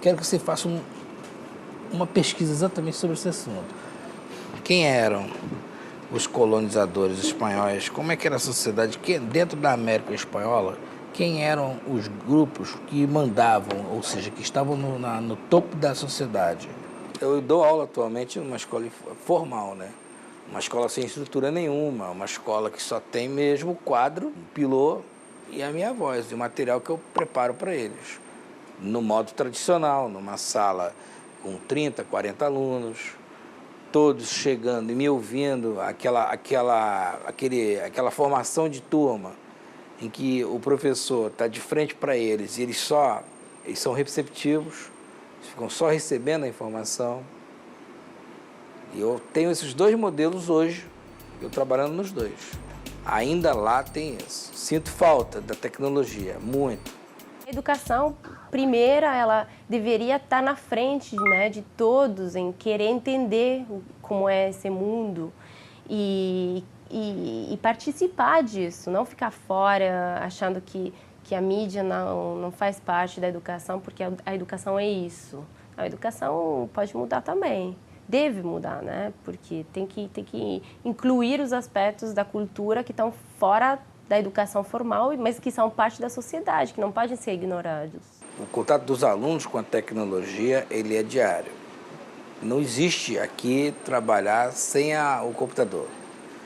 quero que você faça uma pesquisa exatamente sobre esse assunto. Quem eram os colonizadores espanhóis? Como é que era a sociedade? Dentro da América Espanhola, quem eram os grupos que mandavam, ou seja, que estavam no topo da sociedade? Eu dou aula atualmente numa escola formal, né? Uma escola sem estrutura nenhuma, uma escola que só tem mesmo o quadro, o pilô e a minha voz, e o material que eu preparo para eles. No modo tradicional, numa sala com 30, 40 alunos, todos chegando e me ouvindo, aquela formação de turma em que o professor está de frente para eles e eles são receptivos, ficam só recebendo a informação. E eu tenho esses dois modelos hoje, eu trabalhando nos dois. Ainda lá tem isso. Sinto falta da tecnologia, muito. A educação, primeira, ela deveria estar na frente, né, de todos, em querer entender como é esse mundo e participar disso, não ficar fora achando que a mídia não faz parte da educação, porque a educação é isso. A educação pode mudar também, deve mudar, né? Porque tem que incluir os aspectos da cultura que estão fora da educação formal, mas que são parte da sociedade, que não podem ser ignorados. O contato dos alunos com a tecnologia, ele é diário. Não existe aqui trabalhar sem o computador.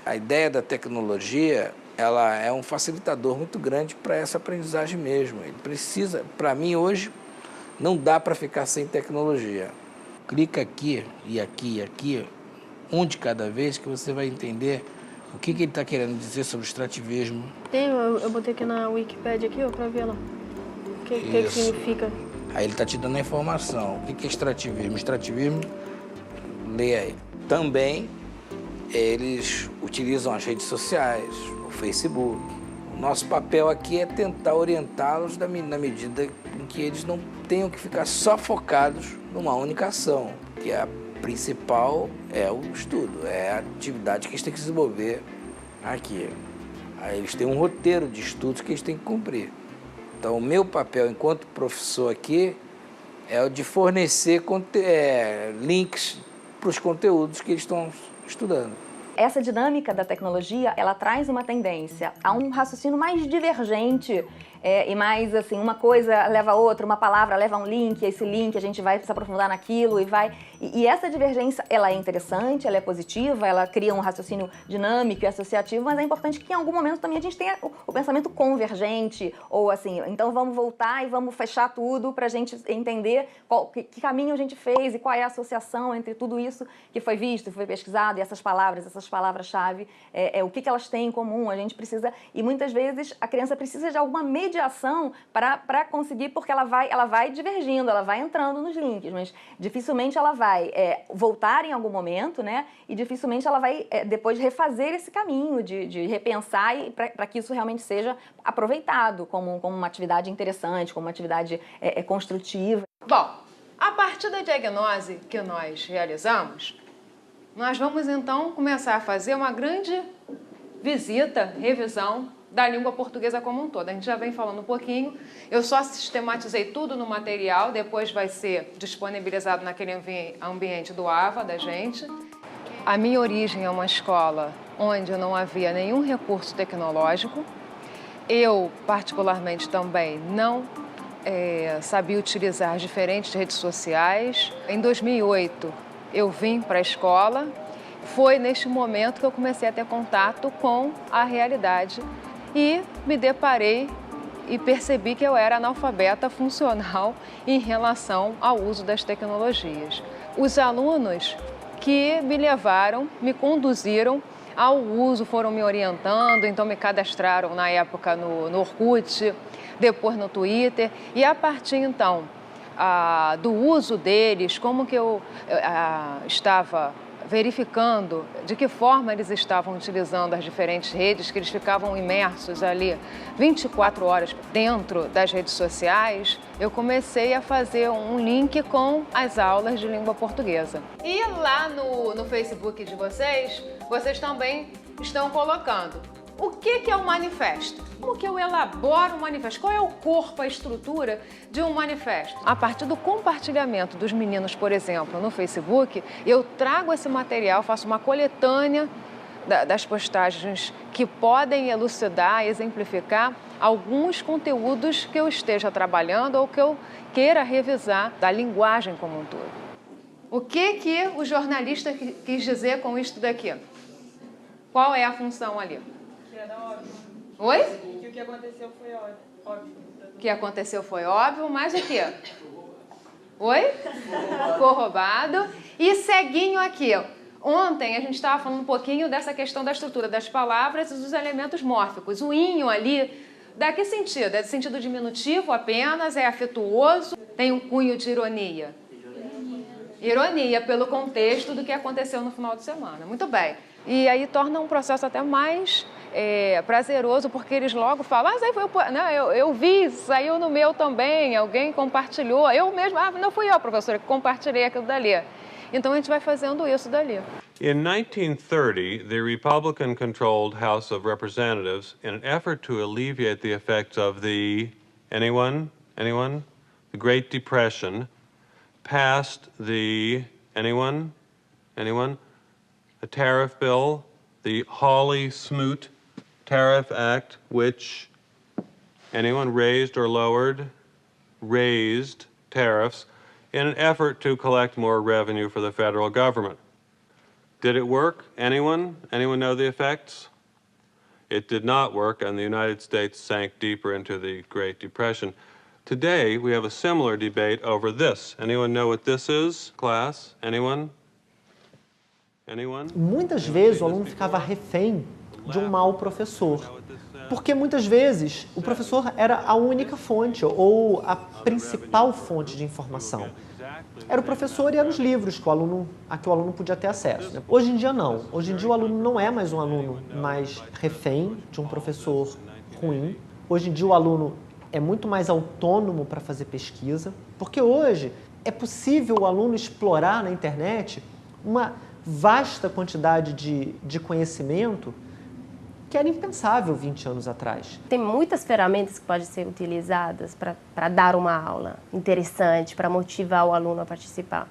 A ideia da tecnologia, ela é um facilitador muito grande para essa aprendizagem mesmo. Ele precisa, para mim hoje, não dá para ficar sem tecnologia. Clica aqui e aqui e aqui, um de cada vez, que você vai entender o que ele está querendo dizer sobre o extrativismo. Eu botei aqui na Wikipédia para ver lá. O que significa. Aí ele está te dando a informação. O que é extrativismo? Extrativismo, lê aí. Também eles utilizam as redes sociais, o Facebook. O nosso papel aqui é tentar orientá-los na medida em que eles não tenham que ficar só focados numa única ação, que a principal é o estudo, é a atividade que eles têm que desenvolver aqui. Aí eles têm um roteiro de estudos que eles têm que cumprir. Então, o meu papel enquanto professor aqui é o de fornecer links para os conteúdos que eles estão estudando. Essa dinâmica da tecnologia, ela traz uma tendência a um raciocínio mais divergente e mais assim, uma coisa leva a outra, uma palavra leva a um link, esse link a gente vai se aprofundar naquilo e vai... E essa divergência, ela é interessante, ela é positiva, ela cria um raciocínio dinâmico e associativo, mas é importante que em algum momento também a gente tenha o pensamento convergente, ou assim, então vamos voltar e vamos fechar tudo para a gente entender que caminho a gente fez e qual é a associação entre tudo isso que foi visto, foi pesquisado, e essas palavras-chave, o que elas têm em comum. A gente precisa, e muitas vezes a criança precisa de alguma mediação para conseguir, porque ela vai divergindo, ela vai entrando nos links, mas dificilmente ela vai voltar em algum momento, né? E dificilmente ela vai depois refazer esse caminho de repensar para que isso realmente seja aproveitado como uma atividade interessante, como uma atividade construtiva. Bom, a partir da diagnose que nós realizamos, nós vamos então começar a fazer uma grande visita, revisão da língua portuguesa como um todo. A gente já vem falando um pouquinho, eu só sistematizei tudo no material, depois vai ser disponibilizado naquele ambiente do AVA da gente. A minha origem é uma escola onde não havia nenhum recurso tecnológico. Eu, particularmente, também não sabia utilizar as diferentes redes sociais. Em 2008, eu vim para a escola. Foi neste momento que eu comecei a ter contato com a realidade e me deparei e percebi que eu era analfabeta funcional em relação ao uso das tecnologias. Os alunos que me levaram, me conduziram ao uso, foram me orientando, então me cadastraram na época no Orkut, depois no Twitter, e a partir então do uso deles, como que eu estava verificando de que forma eles estavam utilizando as diferentes redes, que eles ficavam imersos ali 24 horas dentro das redes sociais, eu comecei a fazer um link com as aulas de língua portuguesa. E lá no Facebook de vocês também estão colocando O que é um manifesto? Como que eu elaboro um manifesto? Qual é o corpo, a estrutura de um manifesto? A partir do compartilhamento dos meninos, por exemplo, no Facebook, eu trago esse material, faço uma coletânea das postagens que podem elucidar, exemplificar alguns conteúdos que eu esteja trabalhando ou que eu queira revisar da linguagem como um todo. O que o jornalista quis dizer com isto daqui? Qual é a função ali? Que era óbvio. Oi? Que o que aconteceu foi óbvio. O que aconteceu foi óbvio, mas o quê? Oi? Corroborado. E ceguinho aqui. Ontem a gente estava falando um pouquinho dessa questão da estrutura das palavras e dos elementos mórficos. O inho ali, dá que sentido? É de sentido diminutivo apenas? É afetuoso? Tem um cunho de ironia? Ironia, pelo contexto do que aconteceu no final de semana. Muito bem. E aí torna um processo até mais prazeroso, porque eles logo falam, eu vi, saiu no meu também, alguém compartilhou. Eu mesmo, não fui eu, professora, que compartilhei aquilo dali. Então a gente vai fazendo isso dali. In 1930, the Republican-controlled House of Representatives, in an effort to alleviate the effects of the, anyone? The Great Depression, passed the, anyone? A tariff bill, the Hawley-Smoot Tariff Act, which, anyone raised or lowered? Raised tariffs in an effort to collect more revenue for the federal government. Did it work? Anyone? Anyone know the effects? It did not work, and the United States sank deeper into the Great Depression. Today, we have a similar debate over this. Anyone know what this is, class? Anyone? Muitas vezes o aluno ficava refém de um mau professor, porque muitas vezes o professor era a única fonte ou a principal fonte de informação. Era o professor e eram os livros a que o aluno podia ter acesso, né? Hoje em dia não. Hoje em dia o aluno não é mais um aluno mais refém de um professor ruim. Hoje em dia o aluno é muito mais autônomo para fazer pesquisa, porque hoje é possível o aluno explorar na internet uma vasta quantidade de conhecimento que era impensável 20 anos atrás. Tem muitas ferramentas que podem ser utilizadas para dar uma aula interessante, para motivar o aluno a participar.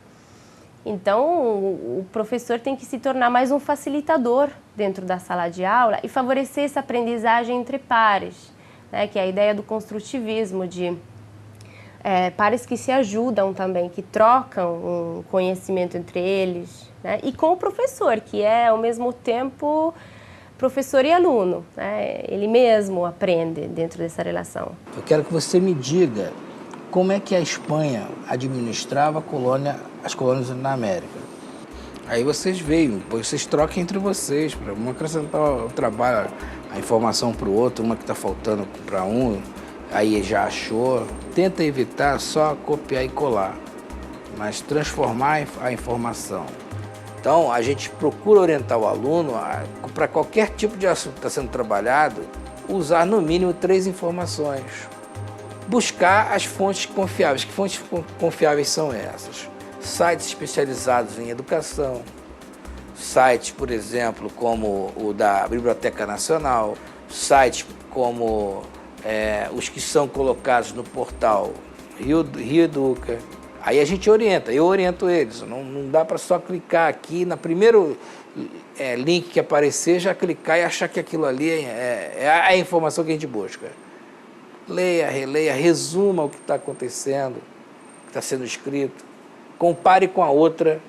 Então, o professor tem que se tornar mais um facilitador dentro da sala de aula e favorecer essa aprendizagem entre pares, né? Que é a ideia do construtivismo, de pares que se ajudam também, que trocam um conhecimento entre eles, né? E com o professor, que é ao mesmo tempo professor e aluno, né? Ele mesmo aprende dentro dessa relação. Eu quero que você me diga como é que a Espanha administrava as colônias na América. Aí vocês veem, depois vocês trocam entre vocês, para um acrescentar o trabalho, a informação para o outro, uma que está faltando para um, aí já achou. Tenta evitar só copiar e colar, mas transformar a informação. Então, a gente procura orientar o aluno para qualquer tipo de assunto que está sendo trabalhado, usar no mínimo 3 informações. Buscar as fontes confiáveis. Que fontes confiáveis são essas? Sites especializados em educação, sites, por exemplo, como o da Biblioteca Nacional, sites como os que são colocados no portal Rio Educa. Aí a gente orienta, eu oriento eles, não dá para só clicar aqui, no primeiro link que aparecer, já clicar e achar que aquilo ali é a informação que a gente busca. Leia, releia, resuma o que está acontecendo, o que está sendo escrito, compare com a outra,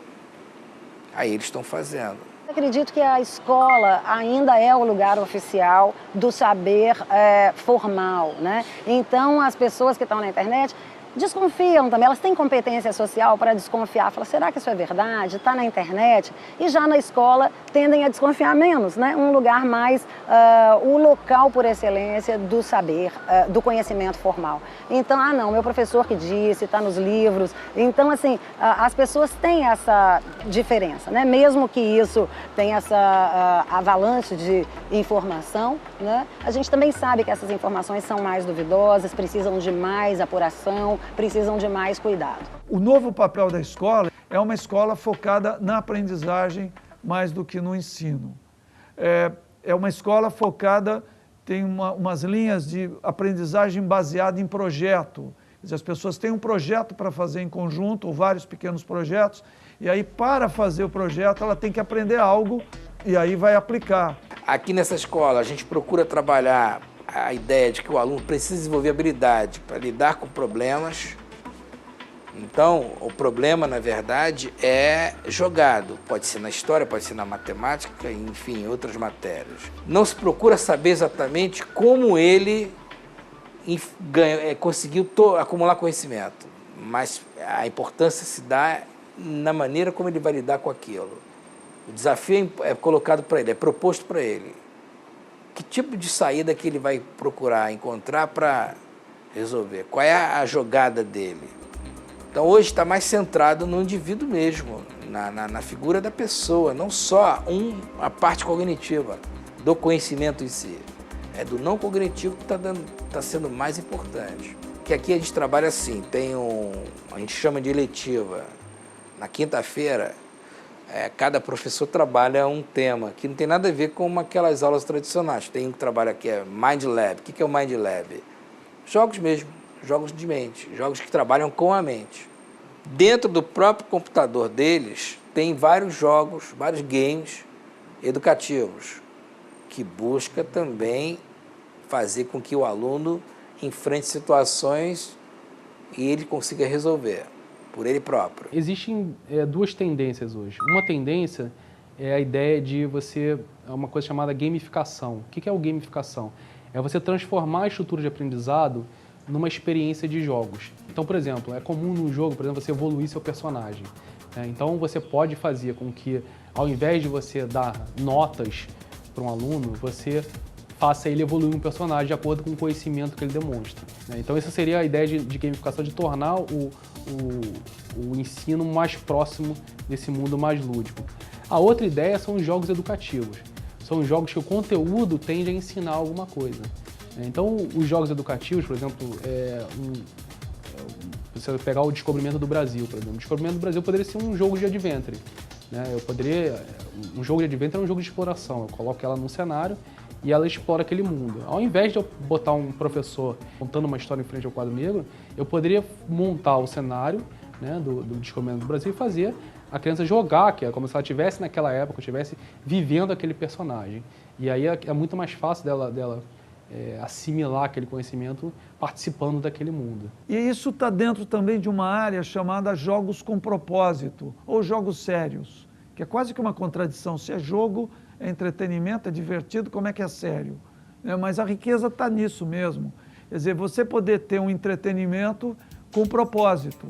aí eles estão fazendo. Acredito que a escola ainda é o lugar oficial do saber formal, né? Então, as pessoas que estão na internet desconfiam também, elas têm competência social para desconfiar, falam, será que isso é verdade? Está na internet? E já na escola tendem a desconfiar menos, né? Um lugar mais, o local por excelência do saber, do conhecimento formal. Então, não, meu professor que disse, está nos livros. Então, assim, as pessoas têm essa diferença, né? Mesmo que isso tenha essa avalanche de informação, né? A gente também sabe que essas informações são mais duvidosas, precisam de mais apuração, precisam de mais cuidado. O novo papel da escola é uma escola focada na aprendizagem mais do que no ensino. é uma escola focada, tem umas linhas de aprendizagem baseada em projeto. Quer dizer, as pessoas têm um projeto para fazer em conjunto, ou vários pequenos projetos, e aí para fazer o projeto ela tem que aprender algo e aí vai aplicar. Aqui nessa escola a gente procura trabalhar a ideia de que o aluno precisa desenvolver habilidade para lidar com problemas. Então, o problema, na verdade, é jogado. Pode ser na história, pode ser na matemática, enfim, outras matérias. Não se procura saber exatamente como ele conseguiu acumular conhecimento, mas a importância se dá na maneira como ele vai lidar com aquilo. O desafio é colocado para ele, é proposto para ele. Que tipo de saída que ele vai procurar encontrar para resolver? Qual é a jogada dele? Então, hoje está mais centrado no indivíduo mesmo, na figura da pessoa, não só a parte cognitiva do conhecimento em si. É do não cognitivo que está sendo mais importante. Que aqui a gente trabalha assim, a gente chama de eletiva. Na quinta-feira, cada professor trabalha um tema que não tem nada a ver com aquelas aulas tradicionais. Tem um que trabalha aqui, é Mind Lab. O que é o Mind Lab? Jogos mesmo, jogos de mente, jogos que trabalham com a mente. Dentro do próprio computador deles, tem vários jogos, vários games educativos, que busca também fazer com que o aluno enfrente situações e ele consiga resolver por ele próprio. Existem duas tendências hoje. Uma tendência é a ideia de uma coisa chamada gamificação. O que é o gamificação? É você transformar a estrutura de aprendizado numa experiência de jogos. Então, por exemplo, é comum no jogo, por exemplo, você evoluir seu personagem. Então, você pode fazer com que, ao invés de você dar notas para um aluno, você faça ele evoluir um personagem de acordo com o conhecimento que ele demonstra. Então, essa seria a ideia de gamificação, de tornar o ensino mais próximo desse mundo mais lúdico. A outra ideia são os jogos educativos. São jogos que o conteúdo tende a ensinar alguma coisa. Então, os jogos educativos, por exemplo, você pegar o Descobrimento do Brasil, por exemplo. O Descobrimento do Brasil poderia ser um jogo de adventure. Um jogo de adventure é um jogo de exploração. Eu coloco ela num cenário e ela explora aquele mundo. Ao invés de eu botar um professor contando uma história em frente ao quadro negro, eu poderia montar o cenário, né, do Descobrimento do Brasil e fazer a criança jogar, que é como se ela estivesse naquela época, estivesse vivendo aquele personagem. E aí é muito mais fácil dela assimilar aquele conhecimento participando daquele mundo. E isso está dentro também de uma área chamada jogos com propósito, ou jogos sérios, que é quase que uma contradição. Se é jogo, é entretenimento, é divertido, como é que é sério? Mas a riqueza está nisso mesmo. Quer dizer, você poder ter um entretenimento com propósito.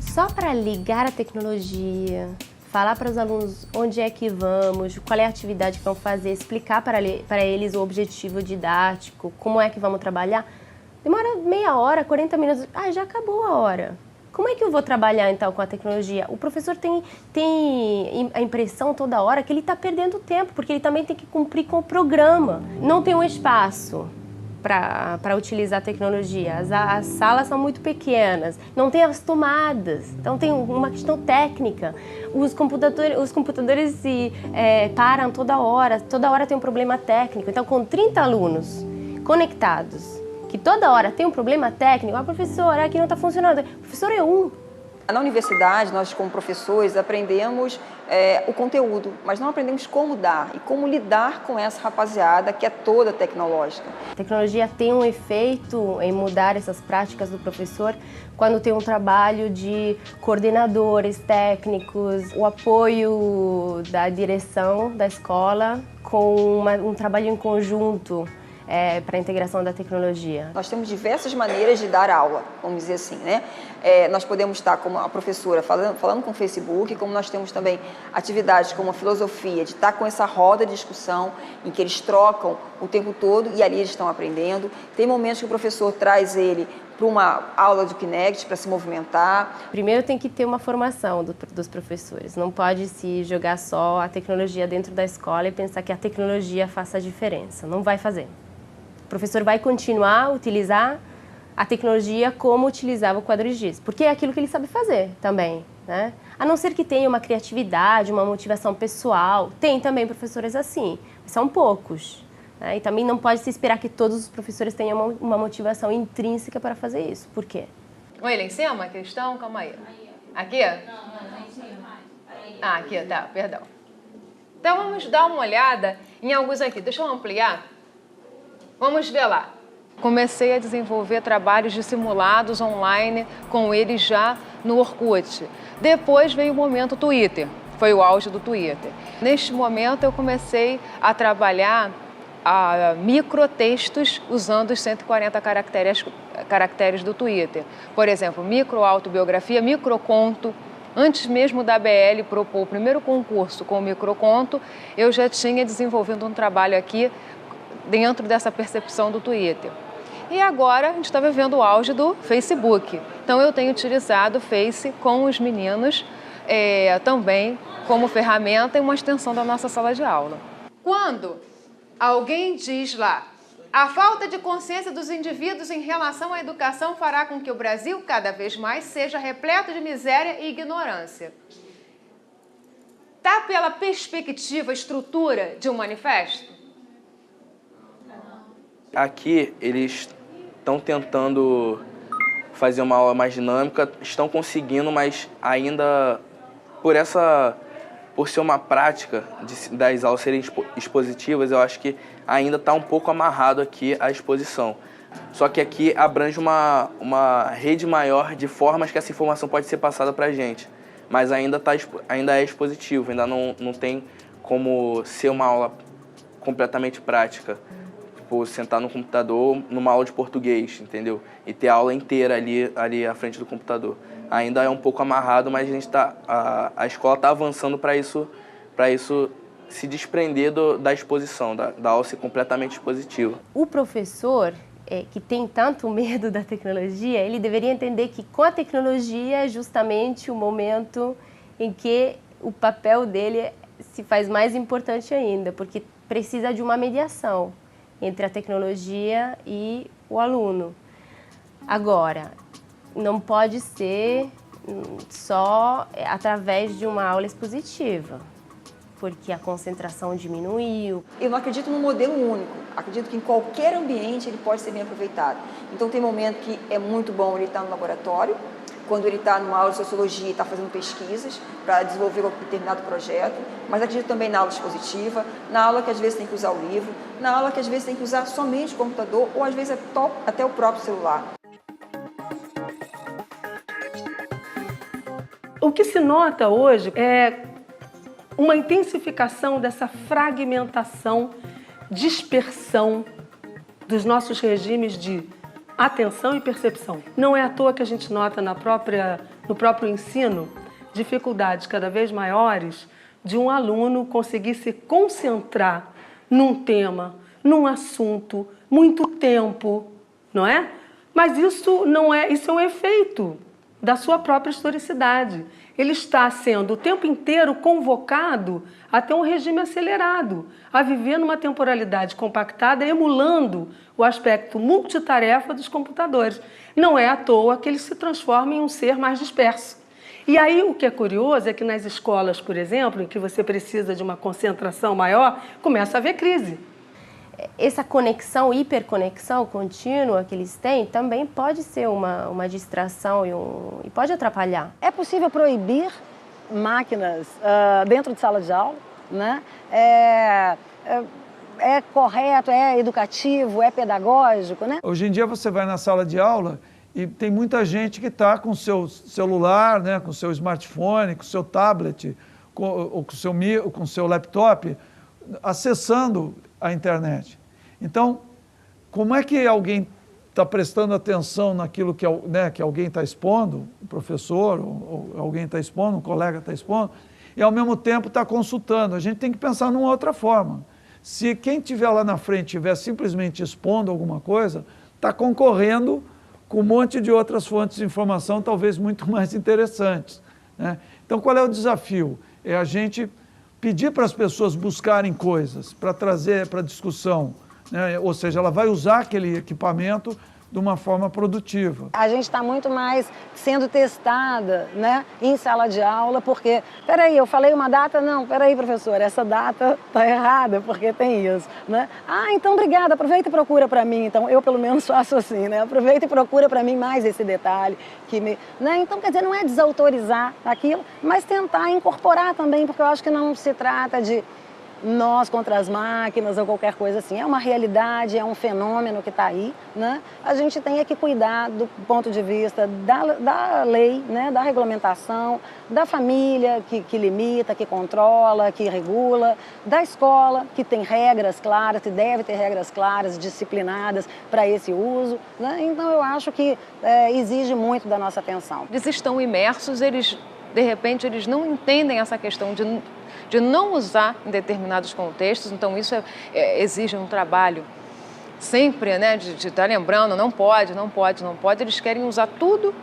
Só para ligar a tecnologia, falar para os alunos onde é que vamos, qual é a atividade que vão fazer, explicar para eles o objetivo didático, como é que vamos trabalhar, demora meia hora, 40 minutos, já acabou a hora. Como é que eu vou trabalhar então com a tecnologia? O professor tem a impressão toda hora que ele está perdendo tempo, porque ele também tem que cumprir com o programa. Não tem um espaço para utilizar a tecnologia. As salas são muito pequenas, não tem as tomadas, então tem uma questão técnica. Os computadores param toda hora tem um problema técnico. Então, com 30 alunos conectados, que toda hora tem um problema técnico, professora, aqui não está funcionando, o professor é um. Na universidade, nós como professores aprendemos o conteúdo, mas não aprendemos como dar e como lidar com essa rapaziada que é toda tecnológica. A tecnologia tem um efeito em mudar essas práticas do professor quando tem um trabalho de coordenadores técnicos, o apoio da direção da escola com um trabalho em conjunto para a integração da tecnologia. Nós temos diversas maneiras de dar aula, vamos dizer assim, né? Nós podemos estar como a professora falando com o Facebook, como nós temos também atividades como a filosofia, de estar com essa roda de discussão em que eles trocam o tempo todo e ali eles estão aprendendo. Tem momentos que o professor traz ele para uma aula do Kinect para se movimentar. Primeiro tem que ter uma formação dos professores. Não pode se jogar só a tecnologia dentro da escola e pensar que a tecnologia faça a diferença. Não vai fazer. O professor vai continuar a utilizar a tecnologia como utilizava o quadro de giz, porque é aquilo que ele sabe fazer também, né? A não ser que tenha uma criatividade, uma motivação pessoal, tem também professores assim, são poucos, né? E também não pode se esperar que todos os professores tenham uma motivação intrínseca para fazer isso. Por quê? Oi, lá em cima a questão? Calma aí. Aqui? Ah, aqui, tá, perdão. Então vamos dar uma olhada em alguns aqui. Deixa eu ampliar. Vamos ver lá. Comecei a desenvolver trabalhos de simulados online com eles já no Orkut. Depois veio o momento Twitter, foi o auge do Twitter. Neste momento eu comecei a trabalhar microtextos usando os 140 caracteres do Twitter. Por exemplo, microautobiografia, microconto. Antes mesmo da BL propor o primeiro concurso com o microconto, eu já tinha desenvolvido um trabalho aqui dentro dessa percepção do Twitter. E agora a gente está vivendo o auge do Facebook. Então eu tenho utilizado o Face com os meninos também como ferramenta e uma extensão da nossa sala de aula. Quando alguém diz lá, a falta de consciência dos indivíduos em relação à educação fará com que o Brasil cada vez mais seja repleto de miséria e ignorância. Tá pela perspectiva, estrutura de um manifesto? Aqui eles estão tentando fazer uma aula mais dinâmica, estão conseguindo, mas ainda por ser uma prática das aulas serem expositivas, eu acho que ainda está um pouco amarrado aqui a exposição. Só que aqui abrange uma rede maior de formas que essa informação pode ser passada para a gente. Mas ainda é expositivo, ainda não tem como ser uma aula completamente prática. Tipo, sentar no computador numa aula de português, entendeu? E ter a aula inteira ali à frente do computador. Ainda é um pouco amarrado, mas a escola está avançando para isso se desprender da exposição, da aula ser completamente expositiva. O professor que tem tanto medo da tecnologia, ele deveria entender que com a tecnologia é justamente o momento em que o papel dele se faz mais importante ainda, porque precisa de uma mediação entre a tecnologia e o aluno. Agora, não pode ser só através de uma aula expositiva, porque a concentração diminuiu. Eu não acredito num modelo único, acredito que em qualquer ambiente ele pode ser bem aproveitado. Então tem momento que é muito bom ele estar no laboratório, quando ele está numa aula de sociologia e está fazendo pesquisas para desenvolver um determinado projeto, mas acredito também na aula expositiva, na aula que às vezes tem que usar o livro, na aula que às vezes tem que usar somente o computador ou às vezes até o próprio celular. O que se nota hoje é uma intensificação dessa fragmentação, dispersão dos nossos regimes de atenção e percepção. Não é à toa que a gente nota no próprio ensino dificuldades cada vez maiores de um aluno conseguir se concentrar num tema, num assunto, muito tempo, não é? Mas isso é um efeito da sua própria historicidade. Ele está sendo o tempo inteiro convocado a ter um regime acelerado, a viver numa temporalidade compactada, emulando o aspecto multitarefa dos computadores. Não é à toa que ele se transforma em um ser mais disperso. E aí o que é curioso é que nas escolas, por exemplo, em que você precisa de uma concentração maior, começa a haver crise. Essa conexão, hiperconexão contínua que eles têm, também pode ser uma distração e pode atrapalhar. É possível proibir máquinas dentro de sala de aula, né? É correto, é educativo, é pedagógico, né? Hoje em dia você vai na sala de aula e tem muita gente que está com o seu celular, né, com o seu smartphone, com o seu tablet, com o seu laptop, acessando a internet. Então, como é que alguém está prestando atenção naquilo que alguém está expondo, o professor, ou alguém está expondo, um colega está expondo, e ao mesmo tempo está consultando? A gente tem que pensar numa outra forma. Se quem estiver lá na frente estiver simplesmente expondo alguma coisa, está concorrendo com um monte de outras fontes de informação, talvez muito mais interessantes, né? Então, qual é o desafio? É a gente pedir para as pessoas buscarem coisas para trazer para discussão, né? Ou seja, ela vai usar aquele equipamento de uma forma produtiva. A gente está muito mais sendo testada, né, em sala de aula, porque, peraí, eu falei uma data? Não, peraí, professor, essa data está errada, porque tem isso, né? Ah, então obrigada, aproveita e procura para mim. Então, eu pelo menos faço assim, né? Aproveita e procura para mim mais esse detalhe. Né? Então, quer dizer, não é desautorizar aquilo, mas tentar incorporar também, porque eu acho que não se trata de nós contra as máquinas ou qualquer coisa assim. É uma realidade, é um fenômeno que está aí, né? A gente tem que cuidar do ponto de vista da lei, né? Da regulamentação, da família que limita, que controla, que regula, da escola que tem regras claras, que deve ter regras claras, disciplinadas para esse uso, né? Então eu acho que exige muito da nossa atenção. Eles estão imersos, de repente eles não entendem essa questão de não usar em determinados contextos, então isso exige um trabalho sempre, né, de estar lembrando, não pode, eles querem usar tudo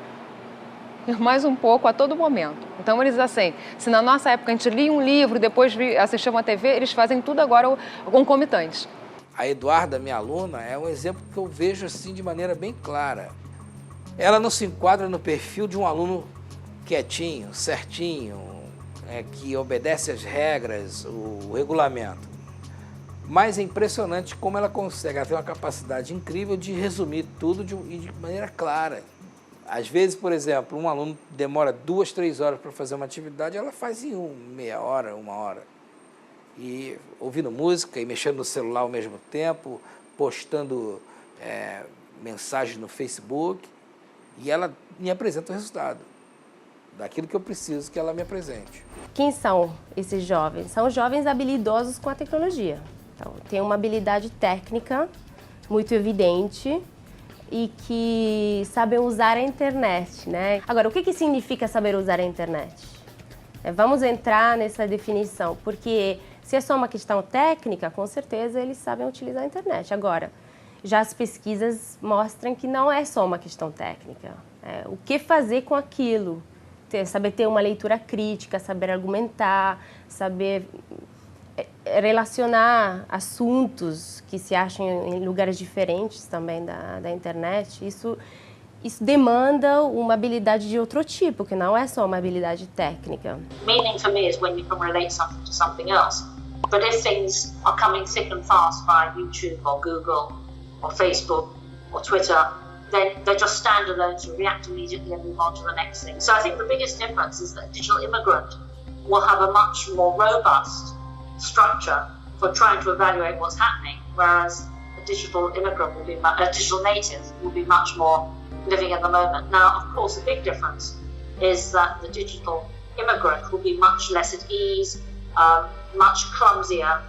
e mais um pouco a todo momento. Então eles assim, se na nossa época a gente lia um livro, depois assistia uma TV, eles fazem tudo agora concomitante. A Eduarda, minha aluna, é um exemplo que eu vejo assim de maneira bem clara. Ela não se enquadra no perfil de um aluno quietinho, certinho, que obedece às regras, o regulamento. Mas é impressionante como ela consegue, ela tem uma capacidade incrível de resumir tudo de maneira clara. Às vezes, por exemplo, um aluno demora 2, 3 horas para fazer uma atividade, ela faz em meia hora, 1 hora. E ouvindo música e mexendo no celular ao mesmo tempo, postando mensagens no Facebook, e ela me apresenta o resultado daquilo que eu preciso que ela me apresente. Quem são esses jovens? São jovens habilidosos com a tecnologia. Então, tem uma habilidade técnica muito evidente e que sabem usar a internet, né? Agora, o que significa saber usar a internet? Vamos entrar nessa definição, porque se é só uma questão técnica, com certeza eles sabem utilizar a internet. Agora, já as pesquisas mostram que não é só uma questão técnica. O que fazer com aquilo? Saber ter uma leitura crítica, saber argumentar, saber relacionar assuntos que se acham em lugares diferentes também da internet. Isso demanda uma habilidade de outro tipo, que não é só uma habilidade técnica. Meaning for me is when you can relate something to something else. But if things are coming thick and fast via YouTube or Google or Facebook or Twitter, then they're just standalone to react immediately and move on to the next thing. So I think the biggest difference is that a digital immigrant will have a much more robust structure for trying to evaluate what's happening, whereas a digital immigrant a digital native will be much more living in the moment. Now, of course, the big difference is that the digital immigrant will be much less at ease, much clumsier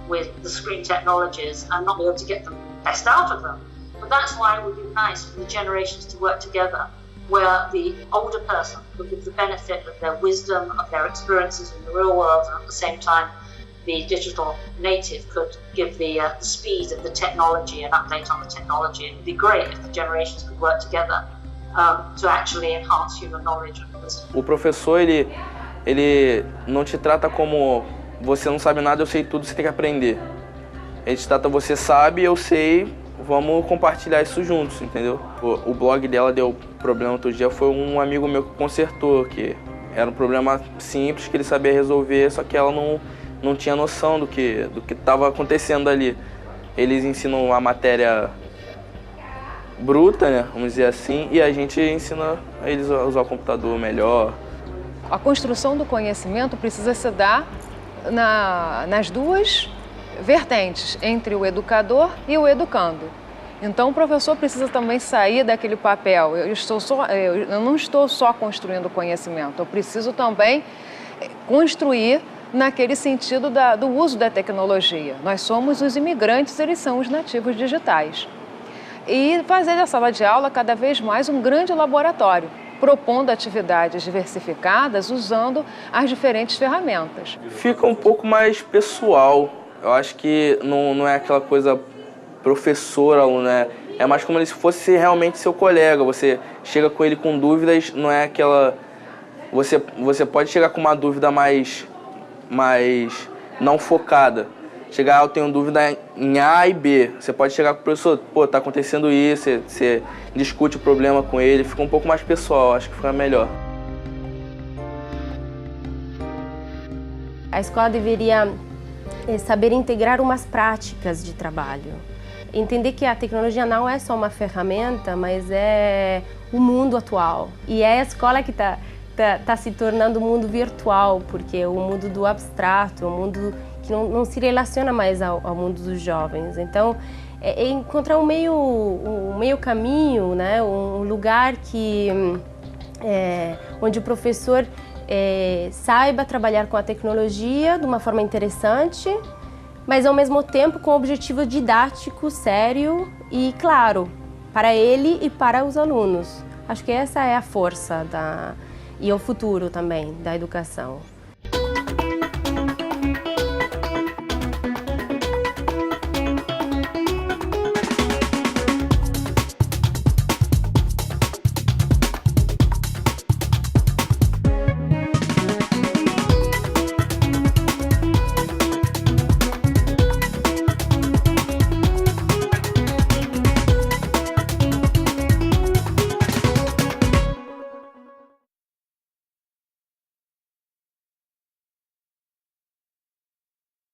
with the screen technologies and not be able to get the best out of them. But that's why it would be nice for the generations to work together, where the older person would give the benefit of their wisdom, of their experiences in the real world, and at the same time, the digital native could give the speed of the technology and update on the technology. It would be great if the generations could work together to actually enhance human knowledge and wisdom. O professor, ele não te trata como você não sabe nada, eu sei tudo, você tem que aprender. Ele te trata, você sabe, eu sei, vamos compartilhar isso juntos, entendeu? O blog dela deu problema outro dia, foi um amigo meu que consertou, que era um problema simples que ele sabia resolver, só que ela não tinha noção do que estava acontecendo ali. Eles ensinam a matéria bruta, né, vamos dizer assim, e a gente ensina eles a usar o computador melhor. A construção do conhecimento precisa se dar nas duas vertentes, entre o educador e o educando. Então, o professor precisa também sair daquele papel. Eu não estou só construindo conhecimento, eu preciso também construir naquele sentido do uso da tecnologia. Nós somos os imigrantes, eles são os nativos digitais. E fazer da sala de aula cada vez mais um grande laboratório, propondo atividades diversificadas, usando as diferentes ferramentas. Fica um pouco mais pessoal. Eu acho que não é aquela coisa professor-aluno, né? É mais como se fosse realmente seu colega. Você chega com ele com dúvidas, não é aquela... Você pode chegar com uma dúvida mais não focada. chegar, eu tenho dúvida em A e B. Você pode chegar com o professor, pô, tá acontecendo isso, você discute o problema com ele, fica um pouco mais pessoal, acho que fica melhor. A escola deveria saber integrar umas práticas de trabalho. Entender que a tecnologia não é só uma ferramenta, mas é o mundo atual. E é a escola que tá se tornando um mundo virtual, porque é o mundo do abstrato, o mundo que não se relaciona mais ao mundo dos jovens. Então, é encontrar um meio caminho, né? Um lugar onde o professor saiba trabalhar com a tecnologia de uma forma interessante, mas ao mesmo tempo com objetivo didático, sério e claro, para ele e para os alunos. Acho que essa é a força e o futuro também da educação.